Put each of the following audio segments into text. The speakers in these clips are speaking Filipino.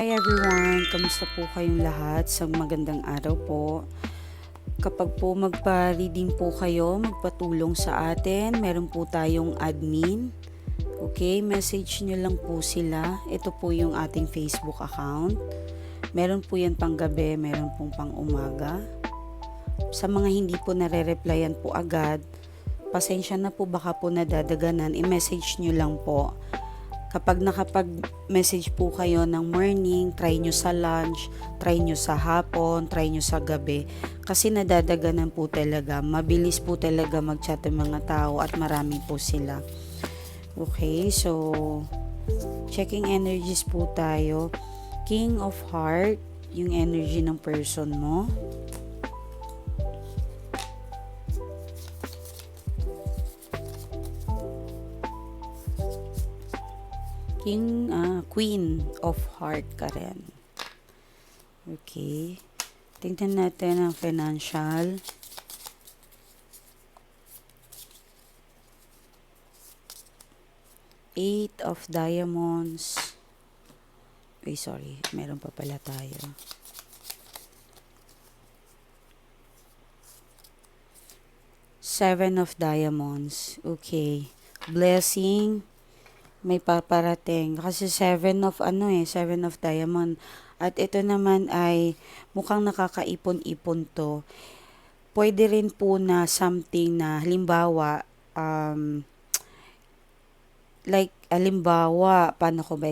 Hi everyone! Kamusta po kayong lahat? Sa magandang araw po. Kapag po magpa-reading po kayo, magpatulong sa atin, meron po tayong admin. Okay, message nyo lang po sila. Ito po yung ating Facebook account. Meron po yan pang gabi, meron pong pang umaga. Sa mga hindi po nare-replyan po agad, pasensya na po, baka po nadadaganan, i-message nyo lang po. Kapag nakapag-message po kayo ng morning, try nyo sa lunch, try nyo sa hapon, try nyo sa gabi. Kasi nadadaganan po talaga. Mabilis po talaga mag-chat ng mga tao at marami po sila. Okay, so checking energies po tayo. King of Heart, yung energy ng person mo. Queen of Heart ka rin. Okay. Tingnan natin ang financial. Eight of Diamonds. Sorry. Meron pa pala tayo. Seven of Diamonds. Okay. Blessing. May paparating. Kasi seven of diamond. At ito naman ay mukhang nakakaipon-ipon to. Pwede rin po na something na halimbawa, paano ko ba,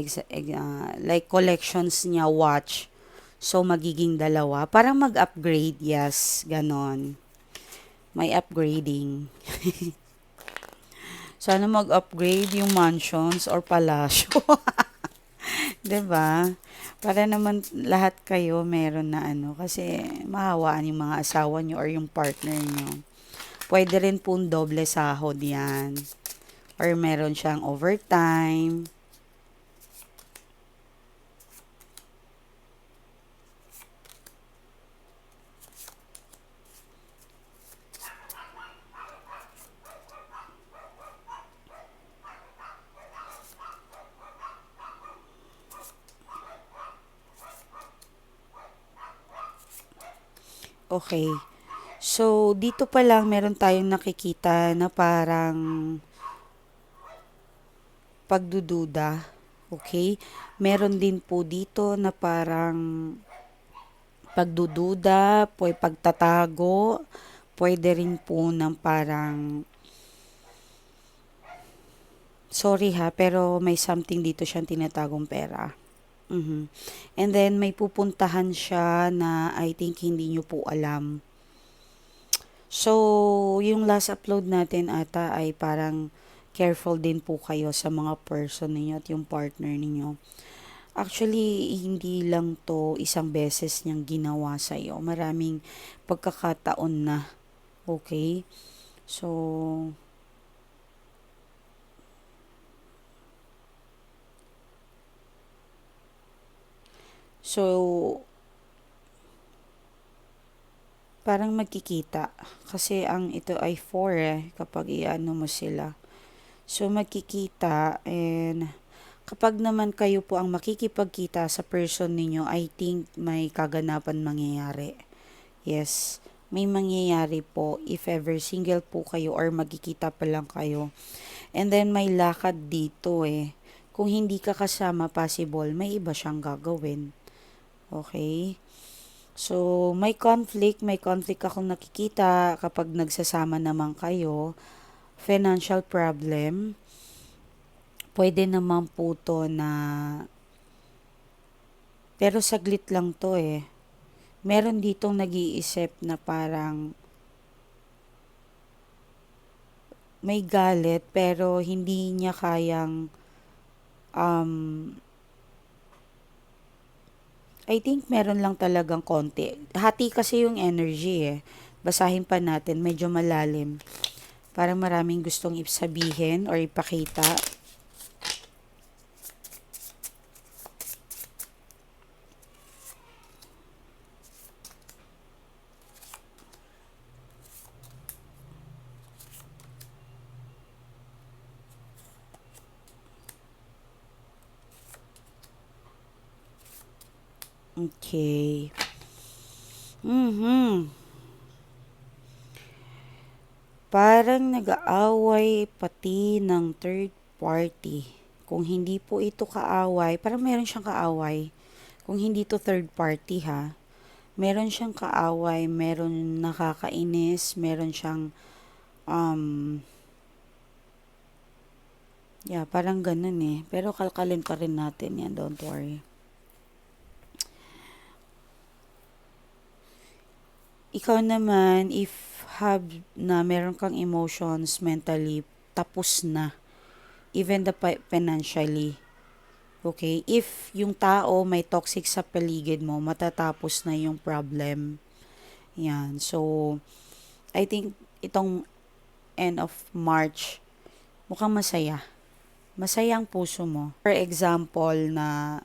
like collections niya, watch. So, magiging dalawa. Parang mag-upgrade, yes, ganon. May upgrading. Sana mag-upgrade yung mansions or palasyo. 'Di ba? Para naman lahat kayo meron na kasi mahawaan yung mga asawa nyo or yung partner nyo. Pwede rin pong doble sahod yan. Or meron siyang overtime. Okay. So, dito pa lang meron tayong nakikita na parang pagdududa. Okay? Meron din po dito na parang pagdududa, pagtatago, pwede rin po ng parang, sorry ha, pero may something dito siyang tinatagong pera. And then, may pupuntahan siya na I think hindi nyo po alam. So, yung last upload natin ata ay parang careful din po kayo sa mga person ninyo at yung partner ninyo. Actually, hindi lang to isang beses niyang ginawa sa'yo. Maraming pagkakataon na. Okay? So, parang magkikita. Kasi ang ito ay 4 kapag iano mo sila. So, magkikita and kapag naman kayo po ang makikipagkita sa person ninyo, I think may kaganapan mangyayari. Yes, may mangyayari po if ever single po kayo or magkikita pa lang kayo. And then may lakad dito eh. Kung hindi ka kasama, possible, may iba siyang gagawin. Okay? So, may conflict akong nakikita kapag nagsasama naman kayo. Financial problem. Pwede naman po to na, pero saglit lang to eh. Meron ditong nag-iisip na parang may galit pero hindi niya kayang um, I think meron lang talagang konti. Hati kasi yung energy eh. Basahin pa natin, medyo malalim. Parang maraming gustong sabihin or ipakita. Okay. Mhm. Parang nag-aaway pati ng third party. Kung hindi po ito kaaway, parang meron siyang kaaway. Kung hindi to third party ha, meron siyang kaaway, meron nakakainis, meron siyang, um, yeah, parang ganun eh. Pero kalkalin pa rin natin yan, don't worry. Ikaw naman, if have na meron kang emotions mentally, tapos na. Even financially. Okay? If yung tao may toxic sa paligid mo, matatapos na yung problem. Yan. So, I think itong end of March, mukhang masaya. Masaya ang puso mo. For example na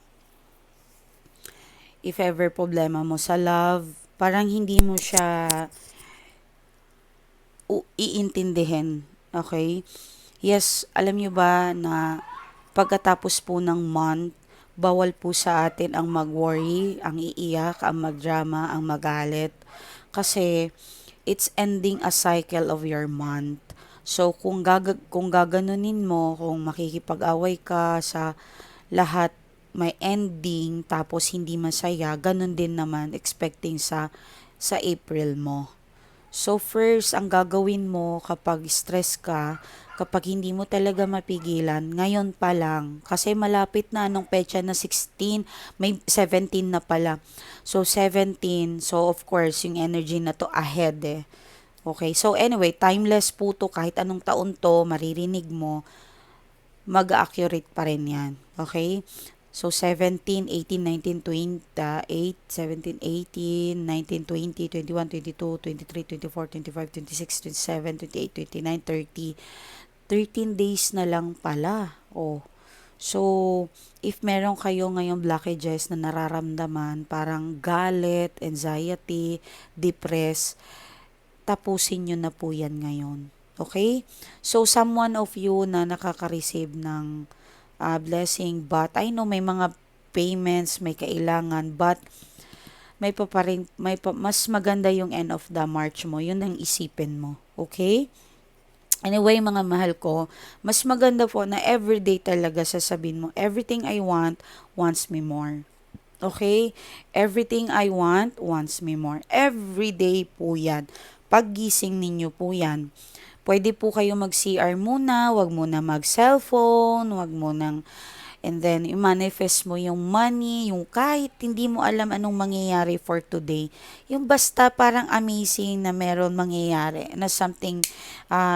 if ever problema mo sa love, parang hindi mo siya iintindihin. Okay? Yes, alam nyo ba na pagkatapos po ng month, bawal po sa atin ang mag-worry, ang iiyak, ang magdrama, ang magalit. Kasi it's ending a cycle of your month. So kung gaganunin mo, kung makikipag-away ka sa lahat, may ending tapos hindi masaya, ganun din naman expecting sa April mo. So first, ang gagawin mo kapag stress ka, kapag hindi mo talaga mapigilan, ngayon pa lang, kasi malapit na anong petsa na 16, may 17 na pala. So 17, so of course, yung energy na to ahead eh. Okay, so anyway, timeless po to, kahit anong taon to, maririnig mo, mag-accurate pa rin yan. Okay? So, 17, 18, 19, 20, 8, 17, 18, 19, 20, 21, 22, 23, 24, 25, 26, 27, 28, 29, 30. 13 days na lang pala. Oh. So, if meron kayo ngayong blockages na nararamdaman, parang galit, anxiety, depressed, tapusin nyo na po yan ngayon. Okay? So, someone of you na nakaka-receive ng blessing, but I know may mga payments, may kailangan, but mas maganda yung end of the March mo. Yun ang isipin mo. Okay? Anyway, mga mahal ko, mas maganda po na everyday talaga sasabihin mo, everything I want, wants me more. Okay? Everything I want, wants me more. Everyday po yan. Paggising ninyo po yan. Pwede po kayo mag-CR muna, wag muna mag-cellphone, wag mo nang, and then i-manifest mo yung money, yung kahit hindi mo alam anong mangyayari for today. Yung basta parang amazing na meron mangyayari, na something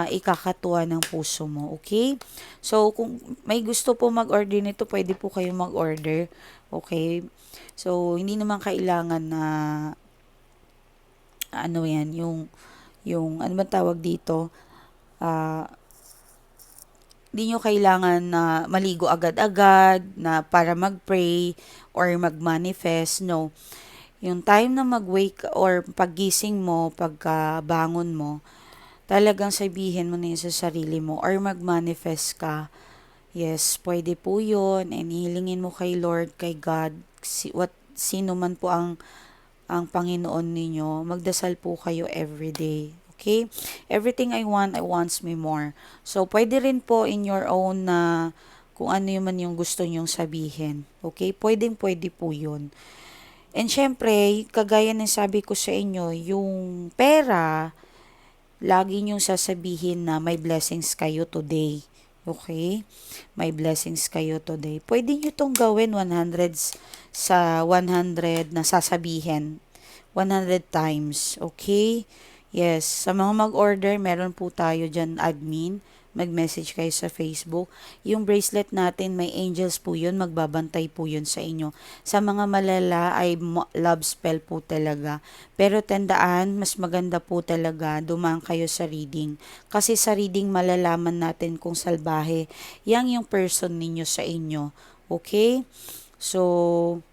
ikakatuwa ng puso mo, okay? So, kung may gusto po mag-order nito, pwede po kayo mag-order, okay? So, hindi naman kailangan na, ano yan, yung ano ba tawag dito, ah, di nyo kailangan na maligo agad-agad na para mag-pray or mag-manifest. No. Yung time na mag-wake or paggising mo, pagkabangon mo, talagang sabihin mo na yun sa sarili mo or mag-manifest ka. Yes, pwede po yun. And hilingin mo kay Lord, kay God, sino man po ang Panginoon ninyo. Magdasal po kayo everyday. Okay? Everything I wants me more. So, pwede rin po in your own na kung ano man yung gusto nyong sabihin. Okay? Pwede po yun. And syempre, kagaya ng sabi ko sa inyo, yung pera, lagi nyong sasabihin na may blessings kayo today. Okay? May blessings kayo today. Pwede nyo tong gawin 100 sa 100 na sasabihin. 100 times. Okay? Yes, sa mga mag-order, meron po tayo dyan admin. Mag-message kayo sa Facebook. Yung bracelet natin, may angels po yun. Magbabantay po yun sa inyo. Sa mga malala ay love spell po talaga. Pero tandaan, mas maganda po talaga dumaan kayo sa reading. Kasi sa reading malalaman natin kung salbahe. Yang yung person ninyo sa inyo. Okay? So,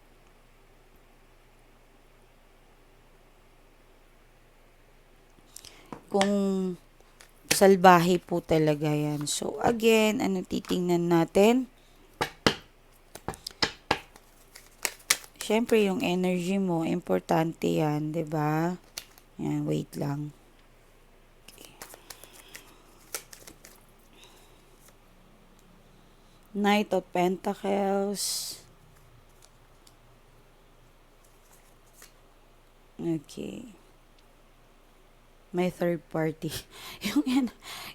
kung salbahe po talaga yan. So, again, ano titingnan natin? Siyempre, yung energy mo, importante yan, 'di ba? Yan, wait lang. Knight of Pentacles. Okay. May third party.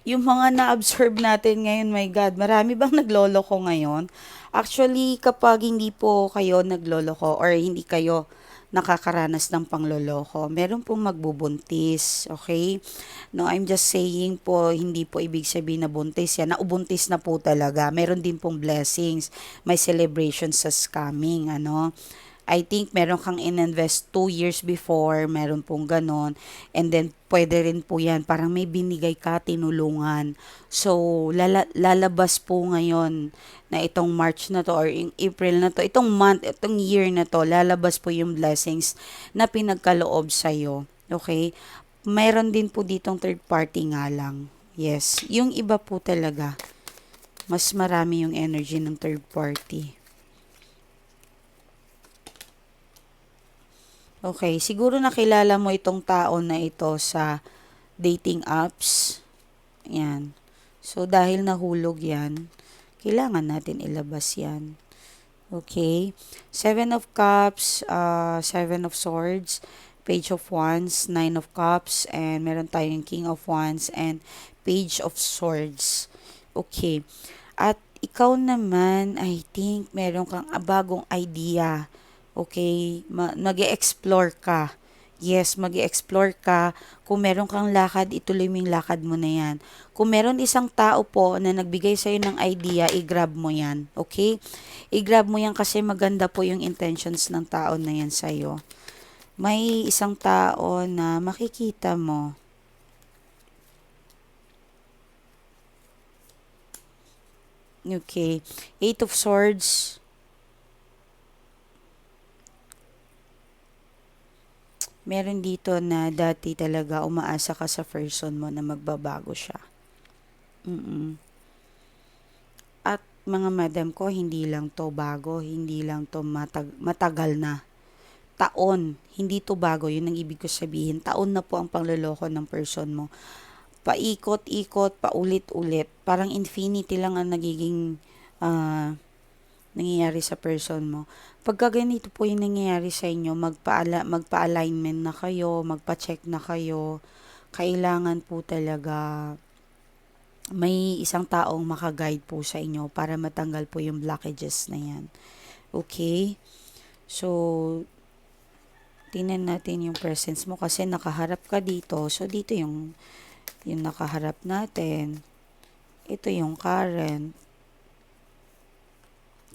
yung mga na-absorb natin ngayon, my God, marami bang nagloloko ngayon? Actually, kapag hindi po kayo nagloloko or hindi kayo nakakaranas ng pangloloko, meron pong magbubuntis, okay? No, I'm just saying po, hindi po ibig sabihin na buntis yan. Naubuntis na po talaga. Meron din pong blessings. May celebration sa scamming, ano? I think meron kang ininvest 2 years before, meron pong ganon. And then, pwede rin po yan. Parang may binigay ka, tinulungan. So, lalabas po ngayon na itong March na to or April na to, itong month, itong year na to, lalabas po yung blessings na pinagkaloob sa'yo. Okay? Mayroon din po ditong third party nga lang. Yes. Yung iba po talaga, mas marami yung energy ng third party. Okay, siguro nakilala mo itong tao na ito sa dating apps. Yan. So, dahil nahulog yan, kailangan natin ilabas yan. Okay. Seven of Cups, Seven of Swords, Page of Wands, Nine of Cups, and meron tayong King of Wands, and Page of Swords. Okay. At ikaw naman, I think, meron kang bagong idea. Okay, mag-e-explore ka. Yes, mag-e-explore ka. Kung meron kang lakad, ituloy mo yung lakad mo na yan. Kung meron isang tao po na nagbigay sa'yo ng idea, i-grab mo yan. Okay? I-grab mo yan kasi maganda po yung intentions ng tao na yan sa'yo. May isang tao na makikita mo. Okay. Eight of Swords. Meron dito na dati talaga umaasa ka sa person mo na magbabago siya. Mm. At mga madam ko, hindi lang to bago, hindi lang to matagal na. Taon, hindi to bago, yun ang ibig ko sabihin. Taon na po ang pangloloko ng person mo. Paikot-ikot, paulit-ulit. Parang infinity lang ang nagiging nangyayari sa person mo. Pagka ganito po yung nangyayari sa inyo, magpa-alignment na kayo, magpa-check na kayo. Kailangan po talaga may isang taong makaguide po sa inyo para matanggal po yung blockages na yan. Okay? So, tingnan natin yung presence mo kasi nakaharap ka dito. So, dito yung nakaharap natin. Ito yung current.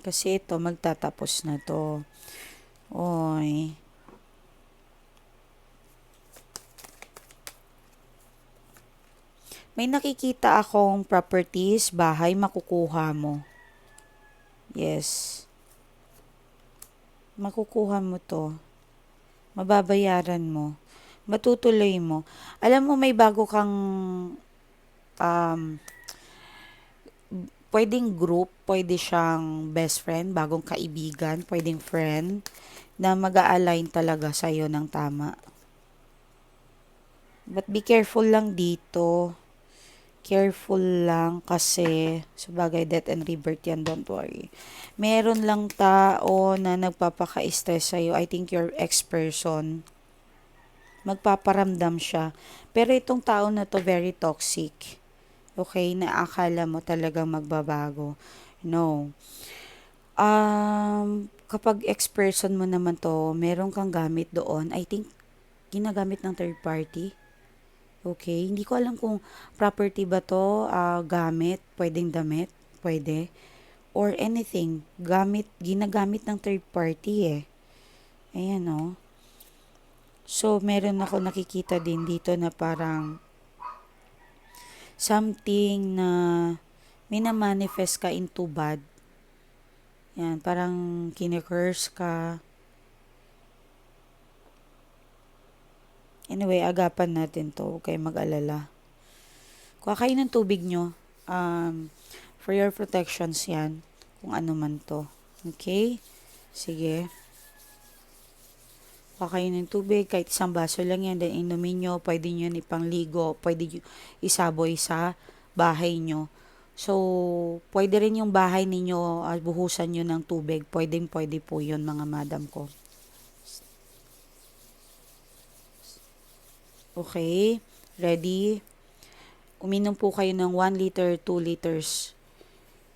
Kasi ito, magtatapos na to. Oy. May nakikita akong properties, bahay, makukuha mo. Yes. Makukuha mo to. Mababayaran mo. Matutuloy mo. Alam mo, may bago kang pwedeng group, pwede siyang best friend, bagong kaibigan, pwedeng friend, na mag-a-align talaga sa'yo ng tama. But be careful lang dito. Careful lang kasi, sabagay, death and rebirth yan, don't worry. Meron lang tao na nagpapaka-stress sa'yo. I think your ex-person. Magpaparamdam siya. Pero itong tao na to very toxic. Okay, na akala mo talagang magbabago. No. Kapag ex-person mo naman to, meron kang gamit doon, I think, ginagamit ng third party. Okay, hindi ko alam kung property ba to, gamit, pwedeng damit, pwede. Or anything, ginagamit ng third party eh. Ayan oh. So, meron ako nakikita din dito na parang something na minamanifest ka into bad. Yan, parang kine-curse ka. Anyway, agapan natin to. Huwag kayong mag-alala. Kuha kayo ng tubig nyo. For your protections yan. Kung ano man to. Okay? Sige. kayo ng tubig, kahit isang baso lang yan, then inumin nyo, pwede nyo yan ipangligo, pwede nyo isaboy sa bahay nyo. So, pwede rin yung bahay ninyo, buhusan nyo ng tubig, pwede po yun mga madam ko. Okay, ready? Uminom po kayo ng 1 liter, 2 liters.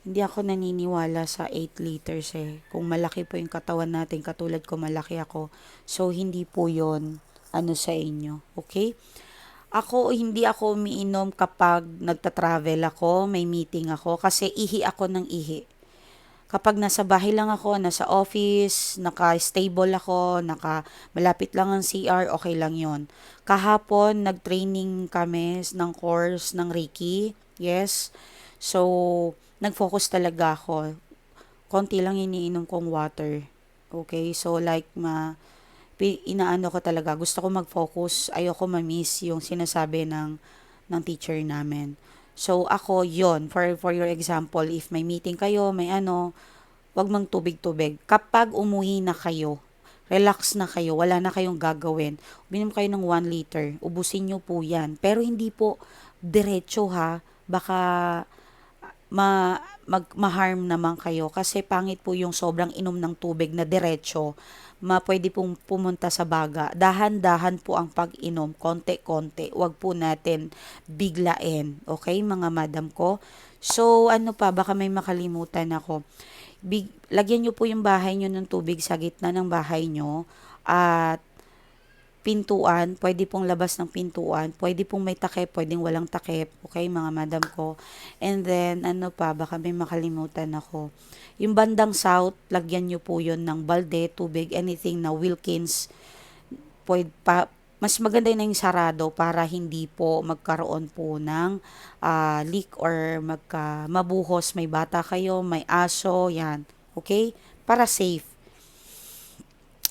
Hindi ako naniniwala sa 8 liters eh. Kung malaki po yung katawan natin, katulad ko malaki ako. So, hindi po yon ano sa inyo. Okay? Hindi ako umiinom kapag nagta-travel ako, may meeting ako, kasi ihi ako ng ihi. Kapag nasa bahay lang ako, nasa office, naka-stable ako, malapit lang ang CR, okay lang yon. Kahapon, nag-training kami ng course ng Reiki. Yes. So, nag-focus talaga ako. Konti lang iniinom kong water. Okay, so like inaano ko talaga, gusto ko mag-focus, ayoko ma-miss yung sinasabi ng teacher namin. So ako yon, for your example, if may meeting kayo, may ano, wag mang tubig-tubig. Kapag umuwi na kayo, relax na kayo, wala na kayong gagawin, uminom kayo ng 1 liter, ubusin nyo po yan. Pero hindi po diretso ha, baka ma-harm naman kayo kasi pangit po yung sobrang inom ng tubig na diretso. Pwede pong pumunta sa baga. Dahan-dahan po ang pag-inom, konti-konti. Huwag po natin biglain. Okay, mga madam ko? So, ano pa, baka may makalimutan ako. Lagyan nyo po yung bahay nyo ng tubig sa gitna ng bahay nyo at pintuan, pwede pong labas ng pintuan, pwede pong may takip, pwedeng walang takip, okay mga madam ko. And then, ano pa, baka may makalimutan ako. Yung bandang south, lagyan nyo po yun ng balde, tubig, anything na Wilkins, mas maganda na yung sarado para hindi po magkaroon po ng leak or mabuhos, may bata kayo, may aso, yan, okay? Para safe.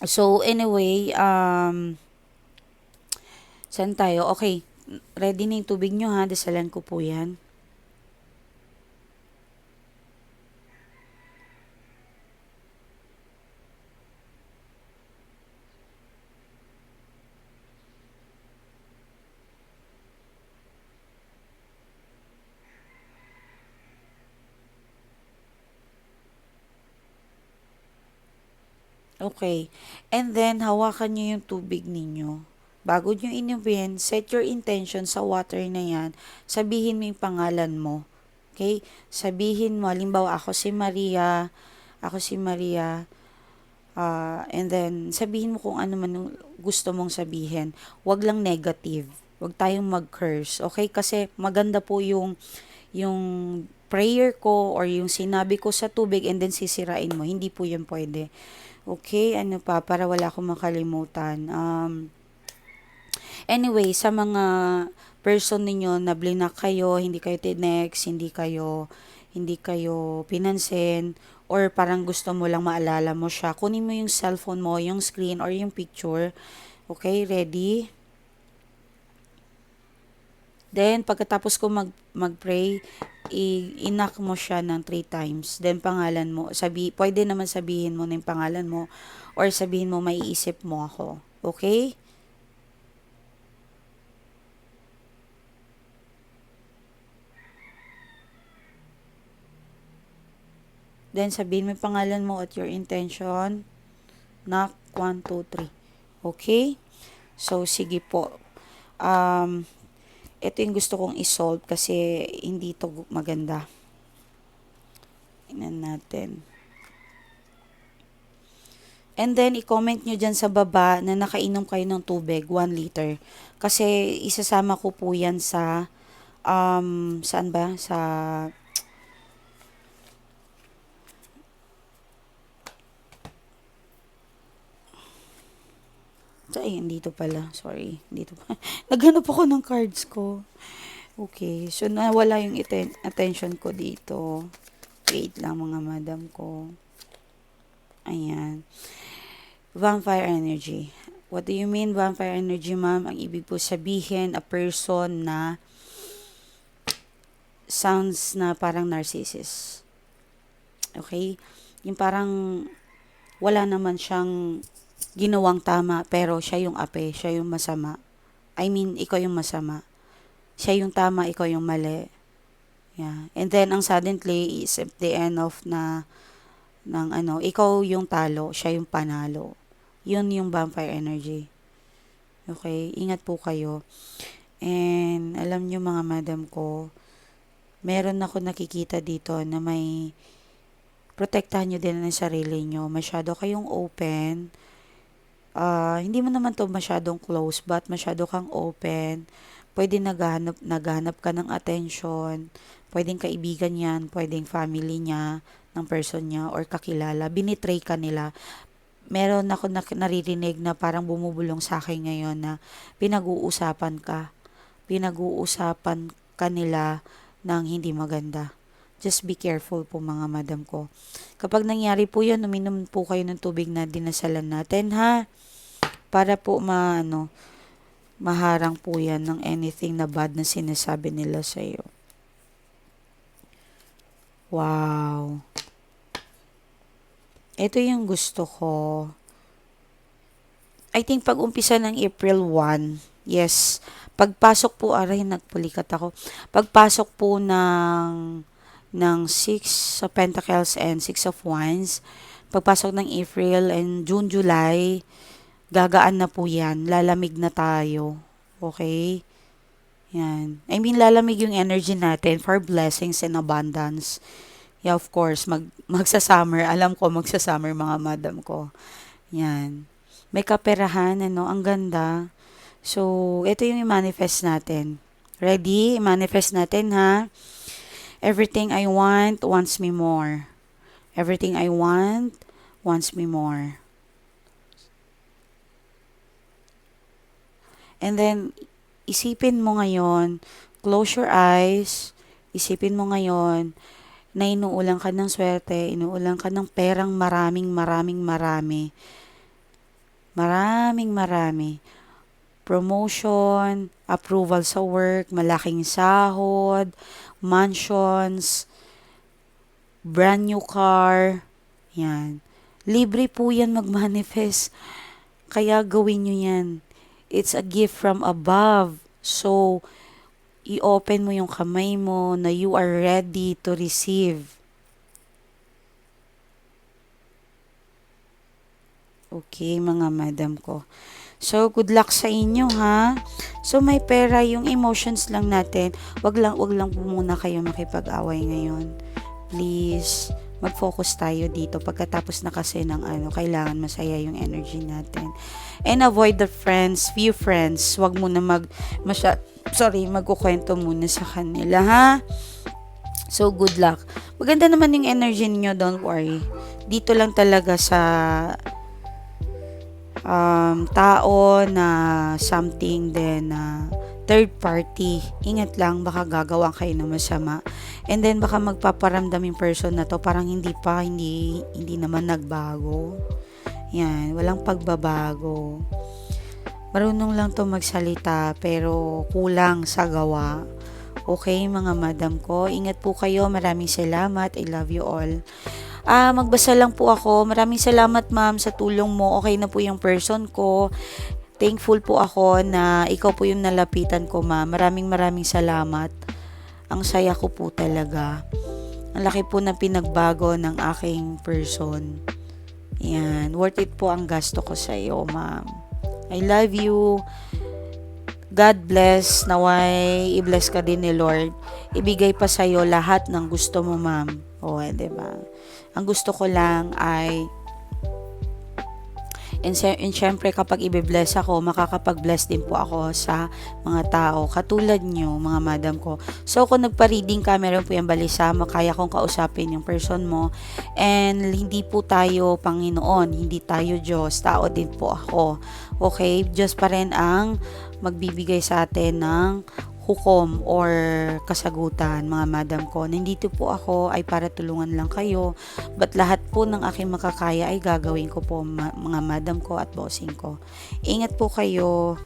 So, anyway, saan tayo? Okay. Ready na yung tubig nyo ha. Dasalan ko po yan. Okay. And then, hawakan nyo yung tubig ninyo. Bago nyo inumin, set your intention sa water na yan. Sabihin mo yung pangalan mo. Okay? Sabihin mo, halimbawa, ako si Maria, and then, sabihin mo kung ano man gusto mong sabihin. Huwag lang negative. Huwag tayong mag-curse. Okay? Kasi maganda po yung prayer ko or yung sinabi ko sa tubig and then sisirain mo. Hindi po yun pwede. Okay, ano pa, para wala akong makalimutan. Anyway, sa mga person ninyo na blinak kayo, hindi kayo tinext, hindi kayo pinansin, or parang gusto mo lang maalala mo siya, kunin mo yung cellphone mo, yung screen, or yung picture. Okay, ready? Then, pagkatapos ko mag-pray, inak mo siya ng 3 times. Then, pangalan mo. Pwede naman sabihin mo na yung pangalan mo or sabihin mo, maiisip mo ako. Okay? Then, sabihin mo yung pangalan mo at your intention. Knock, 1, 2, 3. Okay? So, sige po. Ito yung gusto kong isolve kasi hindi to maganda. Tingnan natin. And then, i-comment nyo dyan sa baba na nakainom kayo ng tubig, 1 liter. Kasi, isasama ko po yan sa, saan ba? Ay, dito pala. Sorry. Dito pa. Naghanap ako ng cards ko. Okay. So, nawala yung attention ko dito. Wait lang mga madam ko. Ayan. Vampire energy. What do you mean vampire energy, ma'am? Ang ibig po sabihin, a person na sounds na parang narcissist. Okay? Yung parang wala naman siyang ginawang tama, pero siya yung ape, siya yung masama. I mean, ikaw yung masama. Siya yung tama, ikaw yung mali. Yeah. And then, ang suddenly is at the end of ng ikaw yung talo, siya yung panalo. Yun yung vampire energy. Okay? Ingat po kayo. And, alam nyo mga madam ko, meron ako nakikita dito na may protektahan nyo din ang sarili nyo. Masyado kayong open. Hindi mo naman to masyadong close, but masyado kang open. Pwede naghahanap ka ng attention. Pwedeng kaibigan yan, pwedeng family niya, ng person niya, or kakilala. Binitray ka nila. Meron ako naririnig na parang bumubulong sa akin ngayon na pinag-uusapan ka nila ng hindi maganda. Just be careful po mga madam ko. Kapag nangyari po yun, uminom po kayo ng tubig na dinasalan natin ha. Para po maharang po yan ng anything na bad na sinasabi nila sa iyo. Wow. Ito yung gusto ko. I think pag umpisa ng April 1, yes, pagpasok po, aray, nagpulikat ako. Pagpasok po ng 6 of Pentacles and 6 of Wands, pagpasok ng April and June, July, gagaan na po yan. Lalamig na tayo. Okay? Yan. I mean, lalamig yung energy natin for blessings and abundance. Yeah, of course, magsa-summer. Alam ko, magsa-summer mga madam ko. Yan. May kaperahan, ang ganda. So, ito yung i-manifest natin. Ready? I-manifest natin, ha? Everything I want wants me more. Everything I want wants me more. And then, isipin mo ngayon, close your eyes, isipin mo ngayon na inuulan ka ng swerte, inuulan ka ng perang maraming. Promotion, approval sa work, malaking sahod, mansions, brand new car, yan. Libre po yan mag-manifest. Kaya gawin nyo yan. It's a gift from above. So, i-open mo yung kamay mo na you are ready to receive. Okay, mga madam ko. So, good luck sa inyo, ha? So, may pera, yung emotions lang natin. Wag lang po muna kayo makipag-away ngayon. Please, mag-focus tayo dito. Pagkatapos na kasi ng kailangan masaya yung energy natin. And avoid the few friends. Wag mo na magkukwento muna sa kanila, ha? So, good luck. Maganda naman yung energy niyo, don't worry. Dito lang talaga sa tao na something then third party. Ingat lang, baka gagawa kayo ng masama. And then, baka magpaparamdam yung person na to, parang hindi naman nagbago. Yan, walang pagbabago. Marunong lang to magsalita, pero kulang sa gawa. Okay, mga madam ko, ingat po kayo. Maraming salamat. I love you all. Magbasa lang po ako. Maraming salamat, ma'am, sa tulong mo. Okay na po yung person ko. Thankful po ako na ikaw po yung nalapitan ko, ma'am. Maraming salamat. Ang saya ko po talaga. Ang laki po na pinagbago ng aking person. Yan. Worth it po ang gasto ko sa iyo, ma'am. I love you. God bless. Naway i-bless ka din ni Lord. Ibigay pa sa iyo lahat ng gusto mo, ma'am. Diba? Ang gusto ko lang ay and syempre kapag i-bless ako, makakapag-bless din po ako sa mga tao katulad nyo, mga madam ko. So kung nagpa-reading ka, meron po yung balisa, makaya kong kausapin yung person mo. And hindi po tayo Panginoon, hindi tayo Diyos, tao din po ako. Okay? Diyos pa rin ang magbibigay sa atin ng hukom or kasagutan, mga madam ko. Nandito po ako ay para tulungan lang kayo, but lahat po ng aking makakaya ay gagawin ko po, mga madam ko at bossing ko. Ingat po kayo.